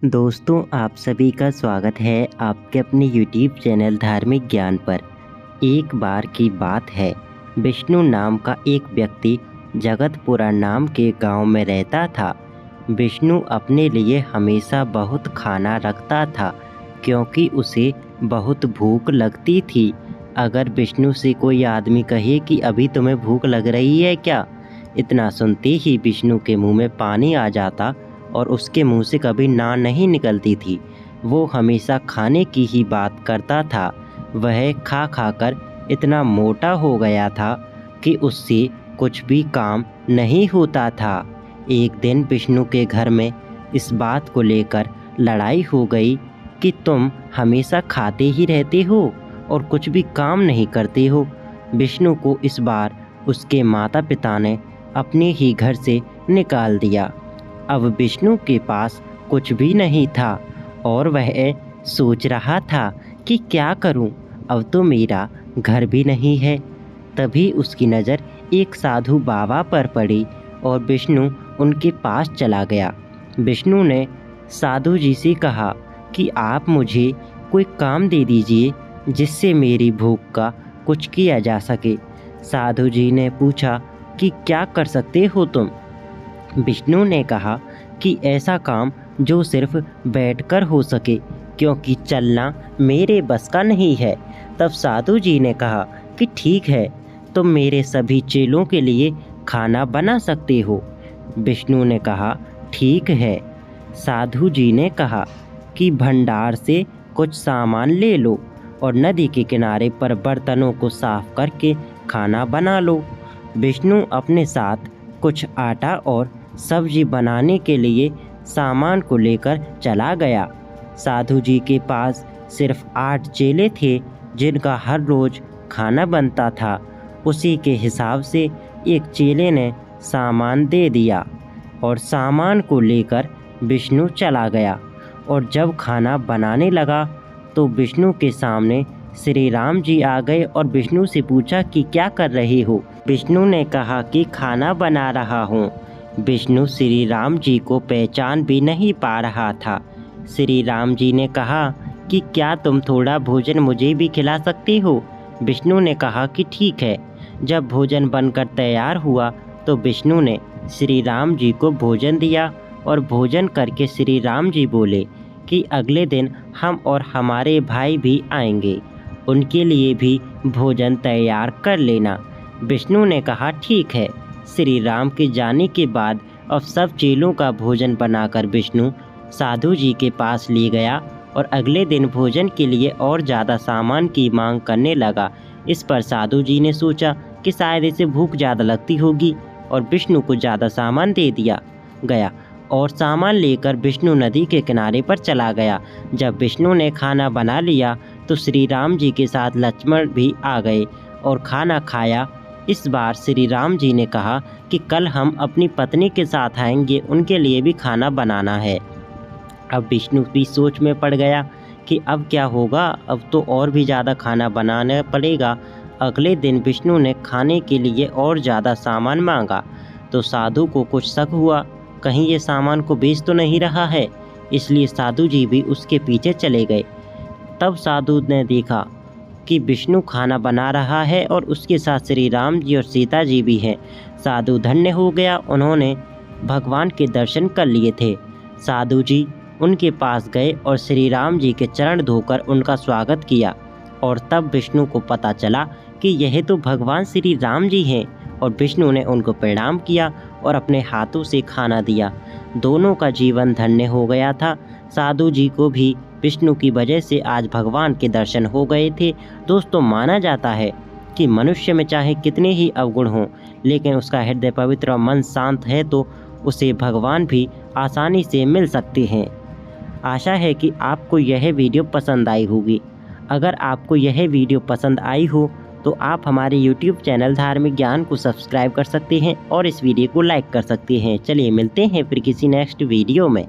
दोस्तों, आप सभी का स्वागत है आपके अपने YouTube चैनल धार्मिक ज्ञान पर। एक बार की बात है, विष्णु नाम का एक व्यक्ति जगतपुरा नाम के गांव में रहता था। विष्णु अपने लिए हमेशा बहुत खाना रखता था क्योंकि उसे बहुत भूख लगती थी। अगर विष्णु से कोई आदमी कहे कि अभी तुम्हें भूख लग रही है क्या, इतना सुनते ही विष्णु के मुंह में पानी आ जाता और उसके मुंह से कभी ना नहीं निकलती थी। वो हमेशा खाने की ही बात करता था। वह खा खा कर इतना मोटा हो गया था कि उससे कुछ भी काम नहीं होता था। एक दिन विष्णु के घर में इस बात को लेकर लड़ाई हो गई कि तुम हमेशा खाते ही रहते हो और कुछ भी काम नहीं करते हो। विष्णु को इस बार उसके माता पिता ने अपने ही घर से निकाल दिया। अब विष्णु के पास कुछ भी नहीं था और वह सोच रहा था कि क्या करूं, अब तो मेरा घर भी नहीं है। तभी उसकी नज़र एक साधु बाबा पर पड़ी और विष्णु उनके पास चला गया। विष्णु ने साधु जी से कहा कि आप मुझे कोई काम दे दीजिए जिससे मेरी भूख का कुछ किया जा सके। साधु जी ने पूछा कि क्या कर सकते हो तुम। विष्णु ने कहा कि ऐसा काम जो सिर्फ बैठकर हो सके, क्योंकि चलना मेरे बस का नहीं है। तब साधु जी ने कहा कि ठीक है, तुम मेरे सभी चेलों के लिए खाना बना सकते हो। विष्णु ने कहा ठीक है। साधु जी ने कहा कि भंडार से कुछ सामान ले लो और नदी के किनारे पर बर्तनों को साफ करके खाना बना लो। विष्णु अपने साथ कुछ आटा और सब्जी बनाने के लिए सामान को लेकर चला गया। साधु जी के पास सिर्फ 8 चेले थे जिनका हर रोज़ खाना बनता था। उसी के हिसाब से एक चेले ने सामान दे दिया और सामान को लेकर विष्णु चला गया। और जब खाना बनाने लगा तो विष्णु के सामने श्री राम जी आ गए और विष्णु से पूछा कि क्या कर रहे हो। विष्णु ने कहा कि खाना बना रहा हूँ। विष्णु श्री राम जी को पहचान भी नहीं पा रहा था। श्री राम जी ने कहा कि क्या तुम थोड़ा भोजन मुझे भी खिला सकते हो। विष्णु ने कहा कि ठीक है। जब भोजन बनकर तैयार हुआ तो विष्णु ने श्री राम जी को भोजन दिया और भोजन करके श्री राम जी बोले कि अगले दिन हम और हमारे भाई भी आएंगे, उनके लिए भी भोजन तैयार कर लेना। विष्णु ने कहा ठीक है। श्री राम के जाने के बाद अब सब चेलों का भोजन बनाकर विष्णु साधु जी के पास ले गया और अगले दिन भोजन के लिए और ज़्यादा सामान की मांग करने लगा। इस पर साधु जी ने सोचा कि शायद इसे भूख ज़्यादा लगती होगी और विष्णु को ज़्यादा सामान दे दिया गया और सामान लेकर विष्णु नदी के किनारे पर चला गया। जब विष्णु ने खाना बना लिया तो श्री राम जी के साथ लक्ष्मण भी आ गए और खाना खाया। इस बार श्री राम जी ने कहा कि कल हम अपनी पत्नी के साथ आएंगे, उनके लिए भी खाना बनाना है। अब विष्णु भी सोच में पड़ गया कि अब क्या होगा, अब तो और भी ज़्यादा खाना बनाना पड़ेगा। अगले दिन विष्णु ने खाने के लिए और ज़्यादा सामान मांगा तो साधु को कुछ शक हुआ, कहीं ये सामान को बेच तो नहीं रहा है। इसलिए साधु जी भी उसके पीछे चले गए। तब साधु ने देखा कि विष्णु खाना बना रहा है और उसके साथ श्री राम जी और सीता जी भी हैं। साधु धन्य हो गया, उन्होंने भगवान के दर्शन कर लिए थे। साधु जी उनके पास गए और श्री राम जी के चरण धोकर उनका स्वागत किया और तब विष्णु को पता चला कि यह तो भगवान श्री राम जी हैं और विष्णु ने उनको प्रणाम किया और अपने हाथों से खाना दिया। दोनों का जीवन धन्य हो गया था। साधु जी को भी विष्णु की वजह से आज भगवान के दर्शन हो गए थे। दोस्तों, माना जाता है कि मनुष्य में चाहे कितने ही अवगुण हों, लेकिन उसका हृदय पवित्र और मन शांत है तो उसे भगवान भी आसानी से मिल सकते हैं। आशा है कि आपको यह वीडियो पसंद आई होगी। अगर आपको यह वीडियो पसंद आई हो तो आप हमारे YouTube चैनल धार्मिक ज्ञान को सब्सक्राइब कर सकते हैं और इस वीडियो को लाइक कर सकते हैं। चलिए मिलते हैं फिर किसी नेक्स्ट वीडियो में।